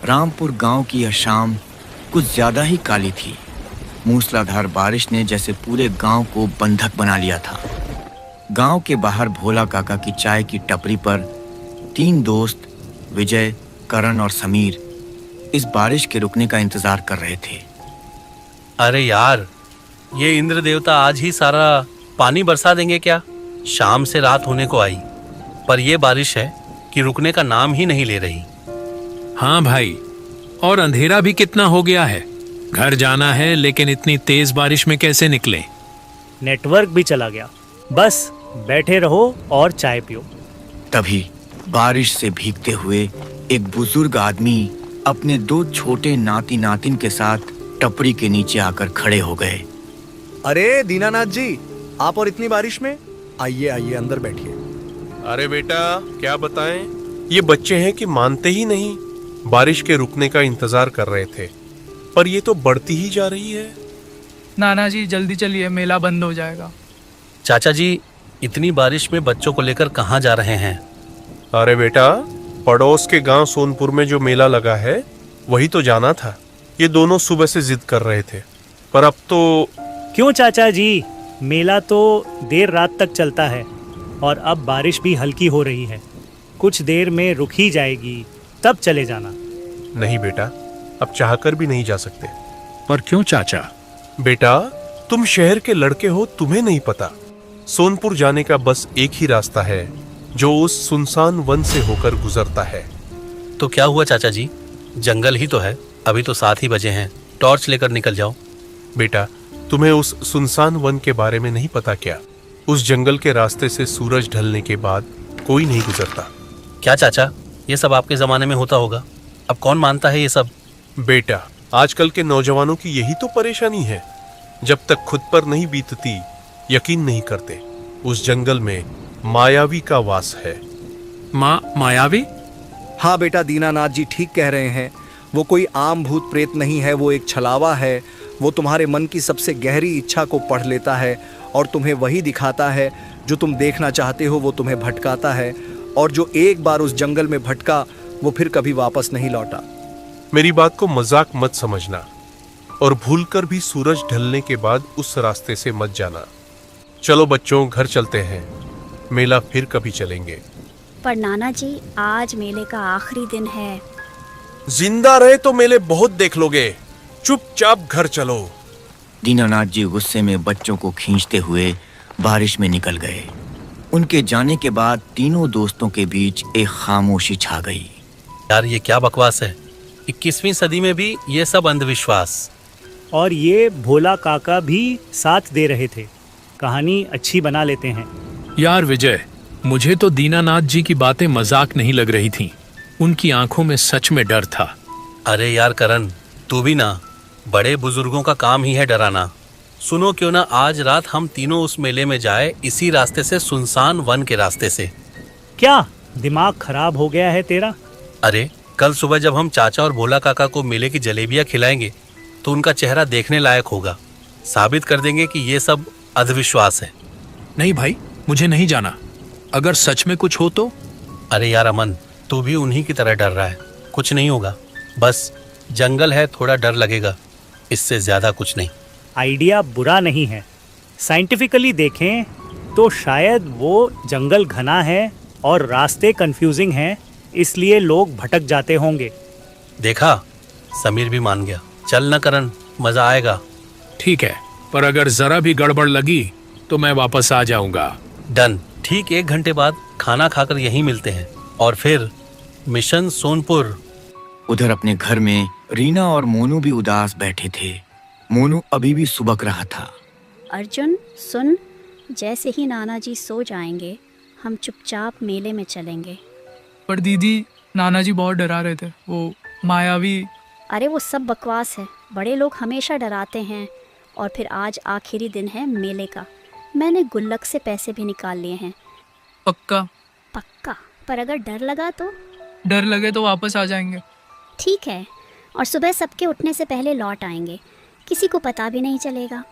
रामपुर गांव की यह शाम कुछ ज्यादा ही काली थी। मूसलाधार बारिश ने जैसे पूरे गांव को बंधक बना लिया था। गांव के बाहर भोला काका की चाय की टपरी पर 3 दोस्त विजय, करण और समीर इस बारिश के रुकने का इंतजार कर रहे थे। अरे यार, ये इंद्र देवता आज ही सारा पानी बरसा देंगे क्या? शाम से रात होने को आई, पर ये बारिश है कि रुकने का नाम ही नहीं ले रही। हाँ भाई, और अंधेरा भी कितना हो गया है। घर जाना है, लेकिन इतनी तेज बारिश में कैसे निकले? नेटवर्क भी चला गया। बस बैठे रहो और चाय पियो। तभी बारिश से भीगते हुए एक बुजुर्ग आदमी अपने 2 छोटे नाती नातिन के साथ टपरी के नीचे आकर खड़े हो गए। अरे दीनानाथ जी, आप और इतनी बारिश में? आइए आइए, अंदर बैठिए। अरे बेटा, क्या बताएं, ये बच्चे हैं कि मानते ही नहीं। बारिश के रुकने का इंतजार कर रहे थे, पर ये तो बढ़ती ही जा रही है। नाना जी जल्दी चलिए, मेला बंद हो जाएगा। चाचा जी, इतनी बारिश में बच्चों को लेकर कहाँ जा रहे हैं? अरे बेटा, पड़ोस के गांव सोनपुर में जो मेला लगा है वही तो जाना था। ये दोनों सुबह से जिद कर रहे थे, पर अब तो। क्यों चाचा जी, मेला तो देर रात तक चलता है और अब बारिश भी हल्की हो रही है। कुछ देर में रुक ही जाएगी, तब चले जाना। नहीं बेटा, अब चाहकर भी नहीं जा सकते। पर क्यों चाचा? बेटा, तुम शहर के लड़के हो, तुम्हें नहीं पता। सोनपुर जाने का बस एक ही रास्ता है, जो उस सुनसान वन से होकर गुजरता है। तो क्या हुआ चाचा जी, जंगल ही तो है। अभी तो 7 ही बजे हैं, टॉर्च लेकर निकल जाओ। बेटा, तुम्हें उस सुनसान वन के बारे में नहीं पता क्या? उस जंगल के रास्ते से सूरज ढलने के बाद कोई नहीं गुजरता। क्या चाचा, ये सब आपके जमाने में होता होगा, अब कौन मानता है ये सब? बेटा, आजकल के नौजवानों की यही तो परेशानी है। जब तक खुद पर नहीं बीतती, यकीन नहीं करते। उस जंगल में मायावी का वास है। मायावी? हाँ बेटा, दीनानाथ जी ठीक कह रहे हैं। वो कोई आम भूत प्रेत नहीं है, वो एक छलावा है। वो तुम्हारे मन की सबसे गहरी इच्छा को पढ़ लेता है और तुम्हें वही दिखाता है जो तुम देखना चाहते हो। वो तुम्हें भटकाता है, और जो एक बार उस जंगल में भटका वो फिर कभी वापस नहीं लौटा। मेरी बात को मजाक मत समझना, और भूलकर भी सूरज ढलने के बाद उस रास्ते से मत जाना। चलो बच्चों, घर चलते हैं, मेला फिर कभी चलेंगे। पर नाना जी, आज मेले का आखिरी दिन है। जिंदा रहे तो मेले बहुत देख लोगे, चुपचाप घर चलो। दीनानाथ जी गुस्से में बच्चों को खींचते हुए बारिश में निकल गए। उनके जाने के बाद तीनों दोस्तों के बीच एक खामोशी छा गई। यार, ये क्या बकवास है? 21वीं सदी में भी ये सब अंधविश्वास। और ये भोला काका भी साथ दे रहे थे। कहानी अच्छी बना लेते हैं। यार विजय, मुझे तो दीनानाथ जी की बातें मजाक नहीं लग रही थीं। उनकी आंखों में सच में डर था। अरे यार करण, तू भी ना, बड़े बुजुर्गों का काम ही है डराना। सुनो, क्यों ना आज रात हम तीनों उस मेले में जाए, इसी रास्ते से, सुनसान वन के रास्ते से। क्या दिमाग खराब हो गया है तेरा? अरे, कल सुबह जब हम चाचा और भोला काका को मेले की जलेबियां खिलाएंगे तो उनका चेहरा देखने लायक होगा। साबित कर देंगे कि ये सब अंधविश्वास है। नहीं भाई, मुझे नहीं जाना। अगर सच में कुछ हो तो? अरे यार अमन, तू भी उन्हीं की तरह डर रहा है। कुछ नहीं होगा, बस जंगल है, थोड़ा डर लगेगा, इससे ज्यादा कुछ नहीं। आइडिया बुरा नहीं है। साइंटिफिकली देखें तो शायद वो जंगल घना है और रास्ते कंफ्यूजिंग हैं, इसलिए लोग भटक जाते होंगे। देखा, समीर भी मान गया। चल न करण, मजा आएगा। ठीक है, पर अगर जरा भी गड़बड़ लगी तो मैं वापस आ जाऊंगा। डन। ठीक 1 घंटे बाद खाना खाकर यहीं मिलते हैं, और फिर मिशन सोनपुर। उधर अपने घर में रीना और मोनू भी उदास बैठे थे। मोनू अभी भी सुबक रहा था। अर्जुन सुन, जैसे ही नाना जी सो जाएंगे हम चुपचाप मेले में चलेंगे। पर दीदी, नाना जी बहुत डरा रहे थे, वो मायावी। अरे वो सब बकवास है, बड़े लोग हमेशा डराते हैं। और फिर आज आखिरी दिन है मेले का, मैंने गुल्लक से पैसे भी निकाल लिए हैं। पक्का? पक्का, पर अगर डर लगा तो? डर लगे तो वापस आ जाएंगे। ठीक है, और सुबह सबके उठने से पहले लौट आएंगे, किसी को पता भी नहीं चलेगा।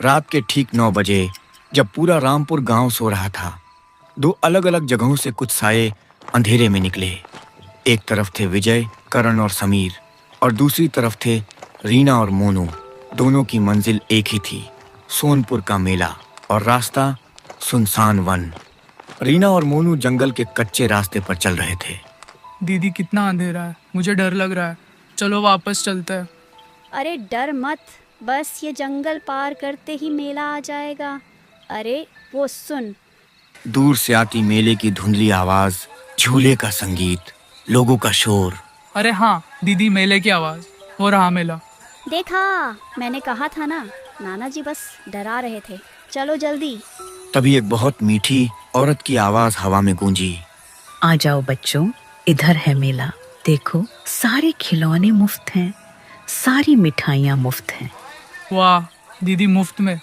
रात के ठीक 9 बजे जब पूरा रामपुर गांव सो रहा था, 2 अलग अलग जगहों से कुछ साये अंधेरे में निकले। एक तरफ थे विजय करण और समीर, और दूसरी तरफ थे रीना और मोनू। दोनों की मंजिल एक ही थी, सोनपुर का मेला, और रास्ता सुनसान वन। रीना और मोनू जंगल के कच्चे रास्ते पर चल रहे थे। दीदी कितना अंधेरा है, मुझे डर लग रहा है। चलो वापस चलते हैं। अरे डर मत, बस ये जंगल पार करते ही मेला आ जाएगा। अरे वो सुन। दूर से आती मेले की धुंधली आवाज, झूले का संगीत, लोगों का शोर। अरे हाँ दीदी, मेले की आवाज़, हो रहा मेला। देखा, मैंने कहा था ना, नाना जी बस डरा रहे थे। चलो जल्दी। तभी एक बहुत मीठी औरत की आवाज हवा में गूंजी। आ जाओ बच्चों, इधर है मेला। देखो, सारे खिलौने मुफ्त हैं, सारी मिठाइयाँ मुफ्त हैं। वाह दीदी, मुफ्त में।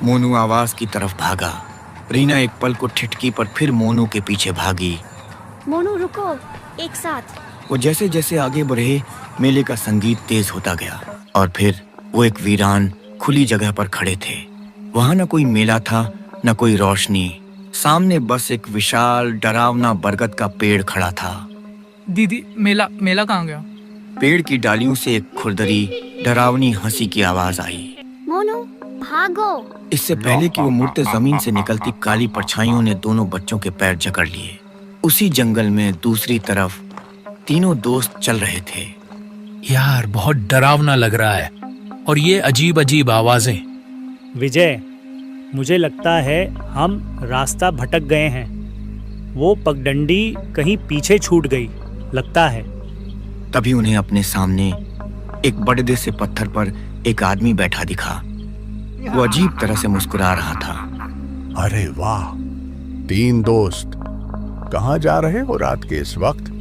मोनू आवाज की तरफ भागा। रीना एक पल को ठिठकी पर फिर मोनू के पीछे भागी। मोनू रुको, एक साथ। वो जैसे जैसे आगे बढ़े, मेले का संगीत तेज होता गया, और फिर वो एक वीरान खुली जगह पर खड़े थे। वहां न कोई मेला था, न कोई रोशनी। सामने बस एक विशाल डरावना बरगद का पेड़ खड़ा था। दीदी मेला कहाँ गया? पेड़ की डालियों से एक खुरदरी डरावनी हंसी की आवाज आई। मोनू भागो। इससे पहले कि वो मुड़ते जमीन से निकलती काली परछाइयों ने दोनों बच्चों के पैर जकड़ लिए। उसी जंगल में दूसरी तरफ तीनों दोस्त चल रहे थे। यार, बहुत डरावना लग रहा है, और ये अजीब अजीब आवाजें। विजय, मुझे लगता है हम रास्ता भटक गए हैं। वो पगडंडी कहीं पीछे छूट गई लगता है। तभी उन्हें अपने सामने एक बड़े से पत्थर पर एक आदमी बैठा दिखा। वो अजीब तरह से मुस्कुरा रहा था। अरे वाह, 3 दोस्त, कहाँ जा रहे हो रात के इस वक्त?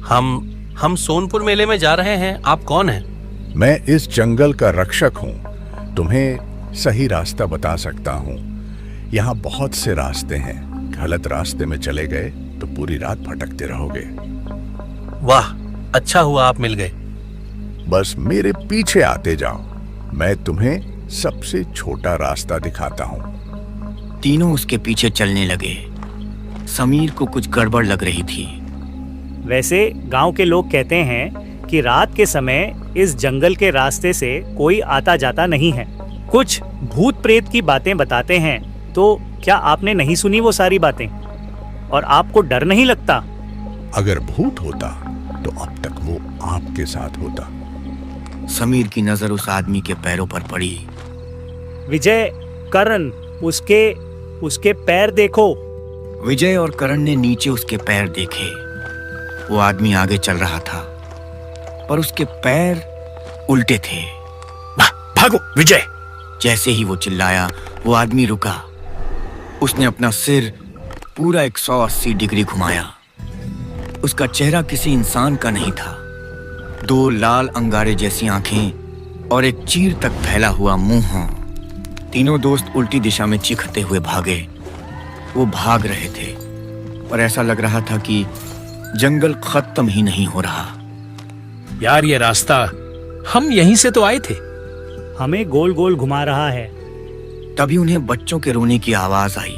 हम सोनपुर मेले में जा रहे हैं। आप कौन हैं? मैं इस जंगल का रक्षक हूँ, तुम्हें सही रास्ता बता सकता हूँ। यहाँ बहुत से रास्ते हैं, गलत रास्ते में चले गए तो पूरी रात भटकते रहोगे। वाह, अच्छा हुआ आप मिल गए। बस मेरे पीछे आते जाओ, मैं तुम्हें सबसे छोटा रास्ता दिखाता हूँ। तीनों उसके पीछे चलने लगे। समीर को कुछ गड़बड़ लग रही थी। वैसे गांव के लोग कहते हैं कि रात के समय इस जंगल के रास्ते से कोई आता जाता नहीं है। कुछ भूत प्रेत की बातें बताते हैं। तो क्या आपने नहीं सुनी वो सारी बातें? और आपको डर नहीं लगता? अगर भूत होता तो अब तक वो आपके साथ होता। समीर की नजर उस आदमी के पैरों पर पड़ी। विजय, करण, उसके पैर देखो। विजय और करण ने नीचे उसके पैर देखे। वो आदमी आगे चल रहा था, पर उसके पैर उल्टे थे। भागो विजय! जैसे ही वो चिल्लाया, वो आदमी रुका। उसने अपना सिर पूरा 180 डिग्री घुमाया। उसका चेहरा किसी इंसान का नहीं था। 2 लाल अंगारे जैसी आंखें और एक चीर तक फैला हुआ मुंह। तीनों दोस्त उल्टी दिशा में चीखते हुए भागे। वो भाग रहे थे, पर ऐसा लग रहा था कि जंगल खत्म ही नहीं हो रहा। यार, ये रास्ता, हम यहीं से तो आए थे। हमें गोल गोल घुमा रहा है। तभी उन्हें बच्चों के रोने की आवाज आई।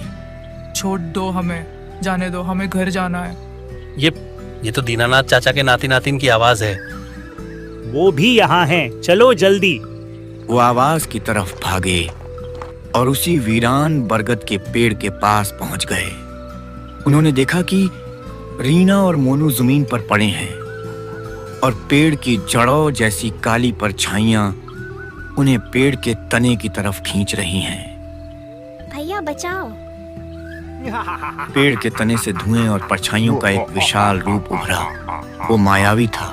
छोड़ दो, हमें जाने दो, हमें घर जाना है। ये तो दीनानाथ चाचा के नाती नातिन की आवाज है। वो भी यहाँ हैं, चलो जल्दी। वो आवाज की तरफ भागे और उसी वीरान बरगद के पेड़ के पास पहुंच गए। उन्होंने देखा कि रीना और मोनू जमीन पर पड़े हैं, और पेड़ की जड़ों जैसी काली परछाइयां उन्हें पेड़ के तने की तरफ खींच रही हैं। भैया बचाओ। पेड़ के तने से धुएं और परछाइयों का एक विशाल रूप उभरा। वो मायावी था।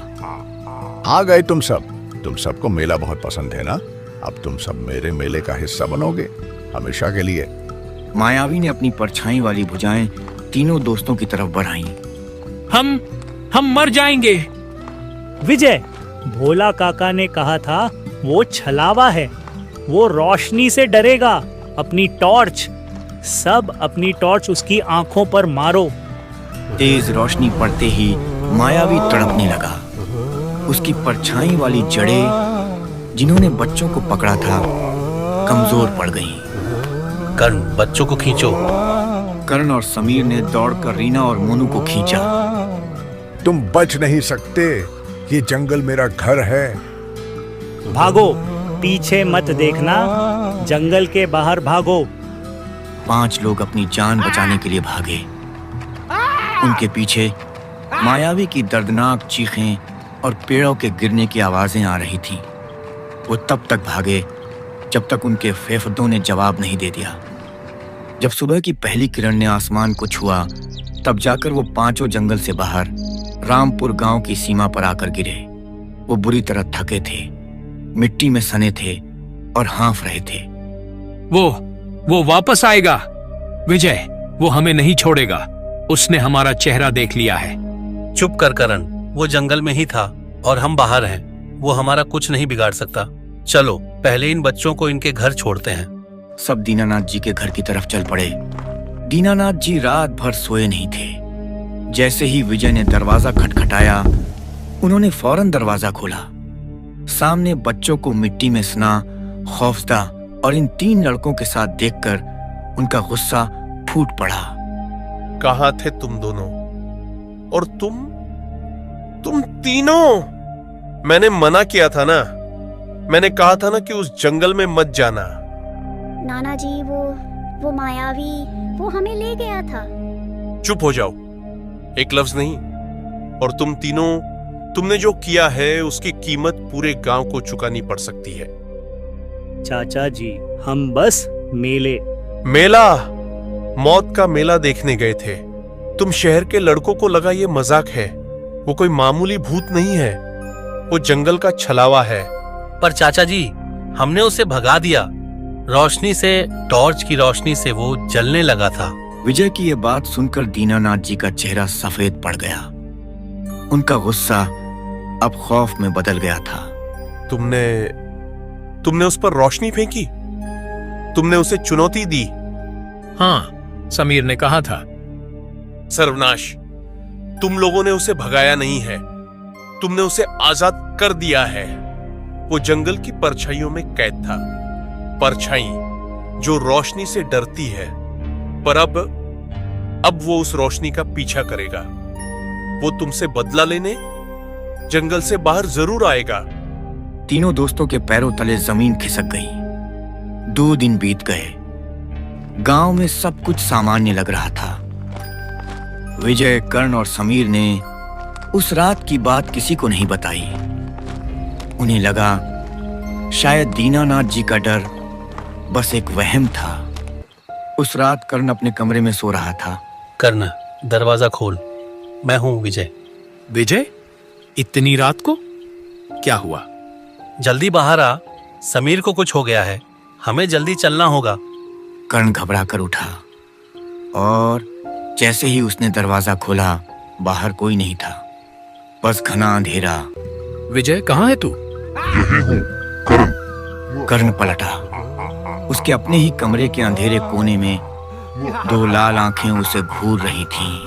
आ गए तुम सबको मेला बहुत पसंद है ना? अब तुम सब मेरे मेले का हिस्सा बनोगे हमेशा के लिए। मायावी ने अपनी परछाई वाली भुजाएं तीनों दोस्तों की तरफ बढ़ाईं। हम मर जाएंगे। विजय, भोला काका ने कहा था वो छलावा है, वो रोशनी से डरेगा। अपनी टॉर्च, सब अपनी टॉर्च उसकी आंखों पर मारो। तेज रोशनी पड़ते ही मायावी तड़पने लगा। उसकी परछाई वाली जड़ें जिन्होंने बच्चों को पकड़ा था कमजोर पड़ गईं। कर्ण, बच्चों को खींचो। कर्ण और समीर ने दौड़कर रीना और मोनू को खींचा। तुम बच नहीं सकते, ये जंगल मेरा घर है। भागो, पीछे मत देखना, जंगल के बाहर भागो। 5 लोग अपनी जान बचाने के लिए भागे। उनके पीछे मायावी की दर्दनाक चीखें और पेड़ों के गिरने की आवाजें आ रही थीं। वो तब तक भागे जब तक उनके फेफड़ों ने जवाब नहीं दे दिया। जब सुबह की पहली किरण ने आसमान को छुआ, तब जाकर वो 5 जंगल से बाहर रामपुर गांव की सीमा पर आकर गिरे। वो बुरी तरह थके थे, मिट्टी में सने थे और हाँफ रहे थे। वो वापस आएगा विजय, वो हमें नहीं छोड़ेगा। उसने हमारा चेहरा देख लिया है। चुप कर करण, वो जंगल में ही था और हम बाहर हैं। वो हमारा कुछ नहीं बिगाड़ सकता। चलो पहले इन बच्चों को इनके घर छोड़ते हैं। सब दीनानाथ जी के घर की तरफ चल पड़े। दीनानाथ जी रात भर सोए नहीं थे। जैसे ही विजय ने दरवाजा खटखटाया, उन्होंने फौरन दरवाजा खोला। सामने बच्चों को मिट्टी में सना, खौफजदा और इन 3 लड़कों के साथ देखकर उनका गुस्सा फूट पड़ा। कहाँ थे तुम दोनों? और तुम तीनों? मैंने मना किया था ना, मैंने कहा था ना कि उस जंगल में मत जाना। नाना जी, वो मायावी, वो हमें ले गया था। चुप हो जाओ, एक लफ्ज नहीं। और तुम तीनों, तुमने जो किया है उसकी कीमत पूरे गांव को चुकानी पड़ सकती है। चाचा जी, हम बस मेला, मौत का मेला देखने गए थे। तुम शहर के लड़कों को लगा ये मजाक है। वो कोई मामूली भूत नहीं है, वो जंगल का छलावा है। पर चाचा जी, हमने उसे भगा दिया। रोशनी से, टॉर्च की रोशनी से वो जलने लगा था। विजय की ये बात सुनकर दीनानाथ जी का चेहरा सफेद पड़ गया। उनका गुस्सा अब खौफ में बदल गया था। तुमने उस पर रोशनी फेंकी? तुमने उसे चुनौती दी? हाँ, समीर ने कहा था। सर्वनाश, तुम लोगों ने उसे भगाया नहीं है, तुमने उसे आजाद कर दिया है। वो जंगल की परछाइयों में कैद था, परछाई जो रोशनी से डरती है। पर अब वो उस रोशनी का पीछा करेगा। वो तुमसे बदला लेने जंगल से बाहर जरूर आएगा। तीनों दोस्तों के पैरों तले जमीन खिसक गई। 2 दिन बीत गए। गांव में सब कुछ सामान्य लग रहा था। विजय, कर्ण और समीर ने उस रात की बात किसी को नहीं बताई। उन्हें लगा शायद दीनानाथ जी का डर बस एक वहम था। उस रात कर्ण अपने कमरे में सो रहा था। कर्ण, दरवाजा खोल, मैं हूं विजय। विजय, इतनी रात को क्या हुआ? जल्दी बाहर आ, समीर को कुछ हो गया है, हमें जल्दी चलना होगा। कर्ण घबरा कर उठा और जैसे ही उसने दरवाजा खोला, बाहर कोई नहीं था, बस घना अंधेरा। विजय, कहाँ है तू? कर्ण पलटा। उसके अपने ही कमरे के अंधेरे कोने में 2 लाल आंखें उसे घूर रही थीं।